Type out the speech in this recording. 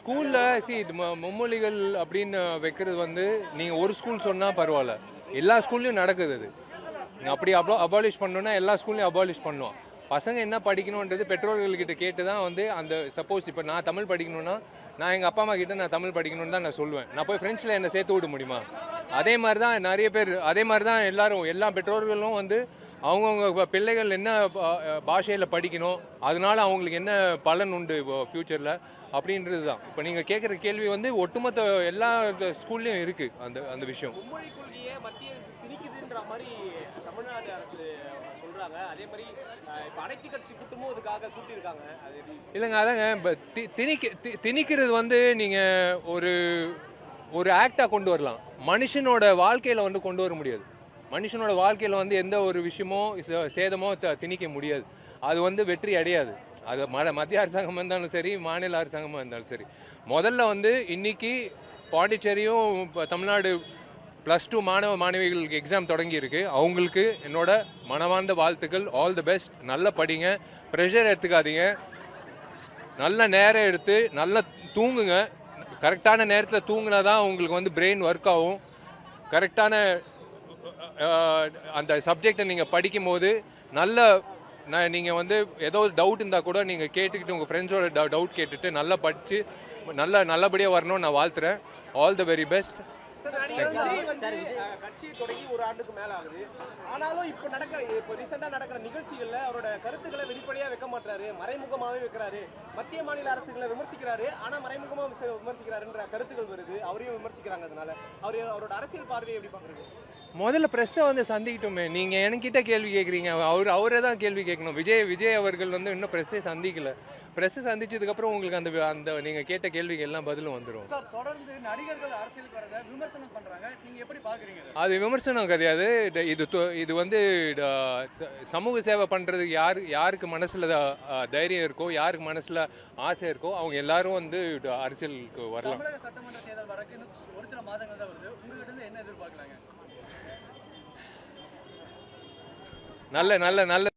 ஸ்கூலில் இது மும்மொழிகள் அப்படின்னு வைக்கிறது வந்து நீங்கள் ஒரு ஸ்கூல் சொன்னால் பரவாயில்ல, எல்லா ஸ்கூல்லையும் நடக்குது அது. நீங்கள் அப்படி அபாலிஷ் பண்ணணுன்னா எல்லா ஸ்கூல்லையும் அபாலிஷ் பண்ணுவோம். பசங்க என்ன படிக்கணுன்றது பெற்றோர்கள்கிட்ட கேட்டு தான் வந்து அந்த சப்போஸ் இப்போ நான் தமிழ் படிக்கணும்னா நான் எங்கள் அப்பா அம்மா கிட்ட நான் தமிழ் படிக்கணும்னு தான் நான் சொல்லுவேன். நான் போய் ஃப்ரெண்ட்ஸில் என்னை சேர்த்து விட முடியுமா? அதே மாதிரி தான் நிறைய பேர், அதே மாதிரி தான் எல்லாரும், எல்லா பெற்றோர்களும் வந்து அவங்கவுங்க பிள்ளைகள் என்ன பாஷையில் படிக்கணும், அதனால அவங்களுக்கு என்ன பலன் உண்டு ஃப்யூச்சரில் அப்படின்றது தான். இப்போ நீங்கள் கேட்குற கேள்வி வந்து ஒட்டுமொத்த எல்லா ஸ்கூல்லையும் இருக்குது அந்த அந்த விஷயம். மும்மொழி கொள்கையை மத்திய அரசு திணிக்குதுன்ற மாதிரி தமிழ்நாடு அரசு சொல்றாங்க. அதே மாதிரி இப்போ அனைத்து கட்சி கூட்டமும் இதுக்காக கூட்டியிருக்காங்க. அது இல்லைங்க, அதாங்க இப்போ திணிக்கிறது வந்து நீங்கள் ஒரு ஒரு ஆக்டாக கொண்டு வரலாம், மனுஷனோட வாழ்க்கையில் வந்து கொண்டு வர முடியாது. மனுஷனோட வாழ்க்கையில் வந்து எந்த ஒரு விஷயமோ சேதமோ திணிக்க முடியாது. அது வந்து வெற்றி அடையாது. அது மத்திய அரசாங்கமாக இருந்தாலும் சரி, மாநில அரசாங்கமாக இருந்தாலும் சரி. முதல்ல வந்து இன்னைக்கு பாண்டிச்சேரியும் தமிழ்நாடு +2 மாணவ மாணவிகளுக்கு எக்ஸாம் தொடங்கியிருக்கு. அவங்களுக்கு என்னோட மனமார்ந்த வாழ்த்துக்கள். All the best. நல்லா படிங்க, ப்ரெஷர் எடுத்துக்காதீங்க, நல்ல நேரம் எடுத்து நல்லா தூங்குங்க. கரெக்டான நேரத்தில் தூங்கினா தான் உங்களுக்கு வந்து பிரெயின் ஒர்க் ஆகும். கரெக்டான அந்த சப்ஜெக்டை நீங்கள் படிக்கும்போது நல்ல நீங்கள் வந்து ஏதோ டவுட் இருந்தால் கூட நீங்கள் கேட்டுக்கிட்டு உங்கள் ஃப்ரெண்ட்ஸோட டவுட் கேட்டுட்டு நல்லா படித்து நல்லபடியாக வரணும்னு நான் வாழ்த்துறேன். All the very best. கட்சி தொடங்கி ஒரு ஆண்டுக்கு மேல ஆகுது. ஆனாலும் இப்போ ரீசெண்டா நடக்கிற நிகழ்ச்சிகள்ல அவரோட கருத்துக்களை வெளிப்படையா வைக்க மாட்டாரு, மறைமுகமாவே வைக்கிறாரு. மத்திய மாநில அரசுகளை விமர்சிக்கிறாரு, ஆனா மறைமுகமா விமர்சிக்கிறாருன்ற கருத்துக்கள் வருது. அவரையும் விமர்சிக்கிறாங்க. அதனால அவரோட அரசியல் பார்வையை எப்படி பாக்குறீங்க? முதல்ல ப்ரெஸ்ஸை வந்து சந்திக்கட்டுமே. நீங்கள் என்கிட்ட கேள்வி கேட்குறீங்க, அவரே தான் கேள்வி கேட்கணும். விஜய் அவர்கள் வந்து இன்னும் ப்ரெஸ்ஸை சந்திக்கல. ப்ரெஸ்ஸை சந்திச்சதுக்கப்புறம் உங்களுக்கு அந்த அந்த நீங்கள் கேட்ட கேள்விக்கு எல்லாம் பதிலும் வந்துடும். சார், தொடர்ந்து நடிகர்கள் அரசியலுக்கு வரத விமர்சனம் பண்றாங்க, நீங்க எப்படி பாக்குறீங்க? அது விமர்சனம் கிடையாது. இது வந்து சமூக சேவை பண்ணுறதுக்கு யாருக்கு மனசில் தைரியம் இருக்கோ, யாருக்கு மனசில் ஆசை இருக்கோ, அவங்க எல்லாரும் வந்து அரசியலுக்கு வரலாம். தமிழக சட்டமன்ற தேர்தல் வரைக்கும் ஒரு சில மாதங்கள் தான் வருது. உங்ககிட்ட இருந்து என்ன எதிர்பார்க்கலாங்க? நல்ல நல்ல நல்ல